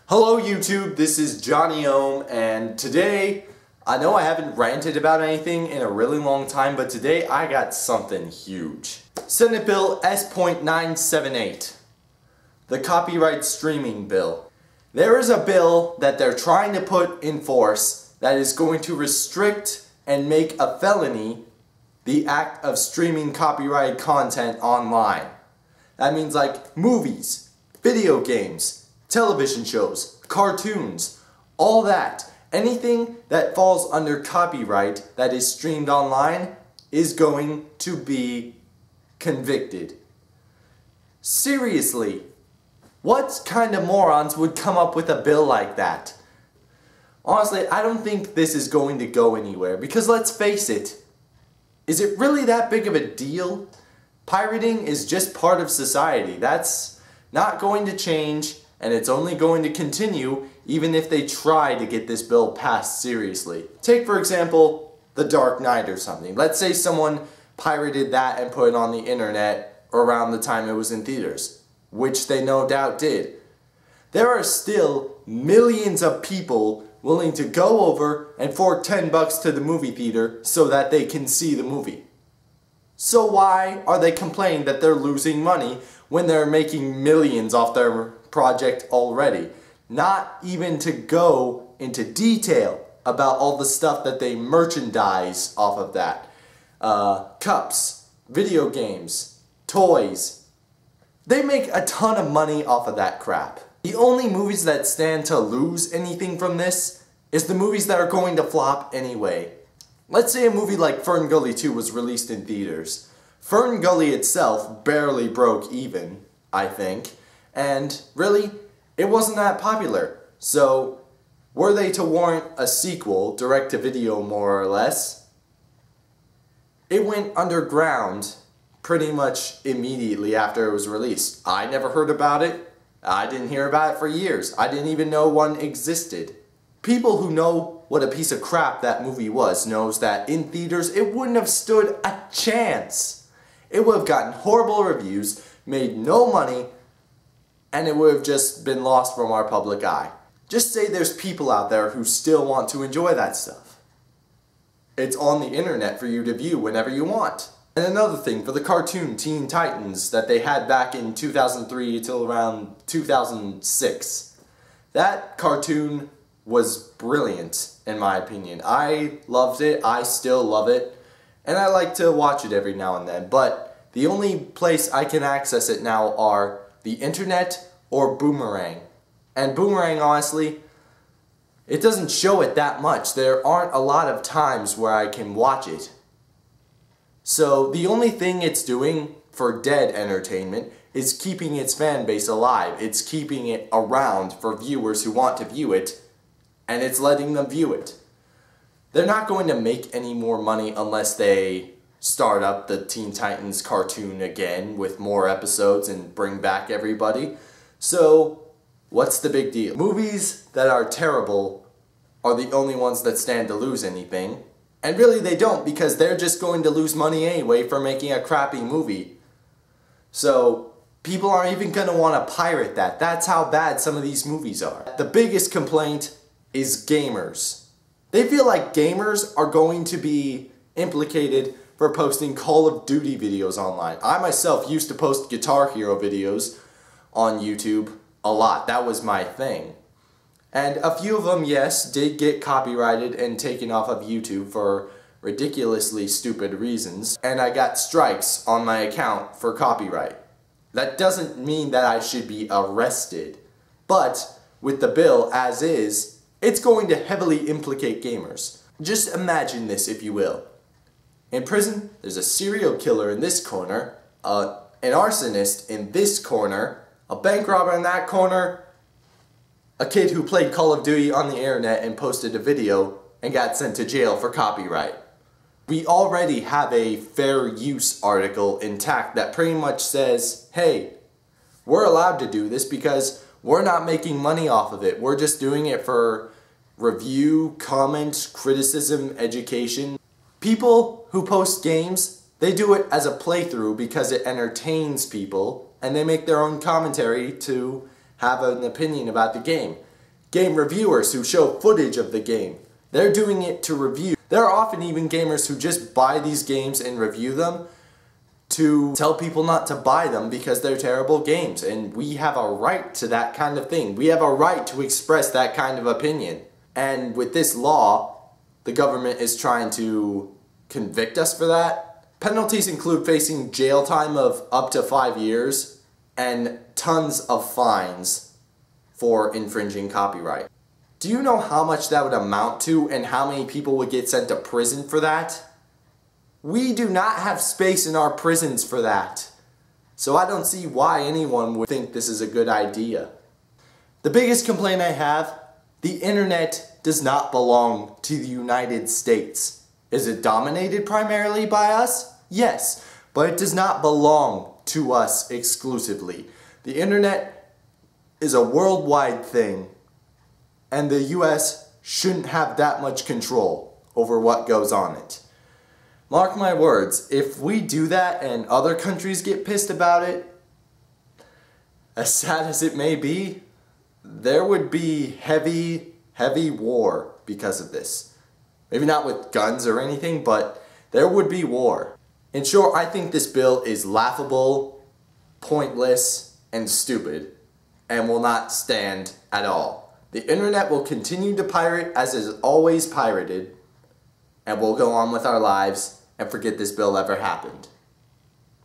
Hello YouTube, this is Johnny Ohm, and today, I know I haven't ranted about anything in a really long time, but today I got something huge. Senate Bill S.978, the copyright streaming bill. There is a bill that they're trying to put in force that is going to restrict and make a felony the act of streaming copyrighted content online. That means like movies, video games, television shows, cartoons, all that. Anything that falls under copyright that is streamed online is going to be convicted. Seriously, what kind of morons would come up with a bill like that? Honestly, I don't think this is going to go anywhere because let's face it, is it really that big of a deal? Pirating is just part of society. That's not going to change. And it's only going to continue even if they try to get this bill passed seriously. Take for example, The Dark Knight or something. Let's say someone pirated that and put it on the internet around the time it was in theaters, which they no doubt did. There are still millions of people willing to go over and fork $10 to the movie theater so that they can see the movie. So why are they complaining that they're losing money when they're making millions off their project already? Not even to go into detail about all the stuff that they merchandise off of that. Cups, video games, toys. They make a ton of money off of that crap. The only movies that stand to lose anything from this is the movies that are going to flop anyway. Let's say a movie like Fern Gully 2 was released in theaters. Fern Gully itself barely broke even, I think. And really, it wasn't that popular. So, were they to warrant a sequel, direct-to-video more or less, it went underground pretty much immediately after it was released. I never heard about it. I didn't hear about it for years. I didn't even know one existed. People who know what a piece of crap that movie was knows that in theaters it wouldn't have stood a chance. It would have gotten horrible reviews, made no money, and it would have just been lost from our public eye. Just say there's people out there who still want to enjoy that stuff. It's on the internet for you to view whenever you want. And another thing, for the cartoon Teen Titans that they had back in 2003 till around 2006, that cartoon was brilliant in my opinion. I loved it, I still love it, and I like to watch it every now and then, but the only place I can access it now are the internet or Boomerang. And Boomerang, honestly, it doesn't show it that much. There aren't a lot of times where I can watch it. So the only thing it's doing for dead entertainment is keeping its fan base alive. It's keeping it around for viewers who want to view it, and it's letting them view it. They're not going to make any more money unless they start up the Teen Titans cartoon again with more episodes and bring back everybody. So, what's the big deal? Movies that are terrible are the only ones that stand to lose anything. And really they don't, because they're just going to lose money anyway for making a crappy movie. So, people aren't even going to want to pirate that. That's how bad some of these movies are. The biggest complaint is gamers. They feel like gamers are going to be implicated for posting Call of Duty videos online. I myself used to post Guitar Hero videos on YouTube a lot. That was my thing. And a few of them, yes, did get copyrighted and taken off of YouTube for ridiculously stupid reasons. And I got strikes on my account for copyright. That doesn't mean that I should be arrested. But with the bill as is, it's going to heavily implicate gamers. Just imagine this, if you will. In prison, there's a serial killer in this corner, an arsonist in this corner, a bank robber in that corner, a kid who played Call of Duty on the internet and posted a video and got sent to jail for copyright. We already have a fair use article intact that pretty much says, hey, we're allowed to do this because we're not making money off of it. We're just doing it for review, comment, criticism, education. People who post games, they do it as a playthrough because it entertains people, and they make their own commentary to have an opinion about the game. game reviewers who show footage of the game. They're doing it to review. There are often even gamers who just buy these games and review them to tell people not to buy them because they're terrible games. And we have a right to that kind of thing. We have a right to express that kind of opinion. And with this law, the government is trying to convict us for that. Penalties include facing jail time of up to 5 years and tons of fines for infringing copyright. Do you know how much that would amount to and how many people would get sent to prison for that? We do not have space in our prisons for that. So I don't see why anyone would think this is a good idea. The biggest complaint I have, the internet does not belong to the United States. Is it dominated primarily by us? Yes, but it does not belong to us exclusively. The internet is a worldwide thing, and the US shouldn't have that much control over what goes on it. Mark my words, if we do that and other countries get pissed about it, as sad as it may be, there would be heavy war because of this. Maybe not with guns or anything, but there would be war. In short, I think this bill is laughable, pointless, and stupid, and will not stand at all. The internet will continue to pirate as is always pirated, and we'll go on with our lives and forget this bill ever happened.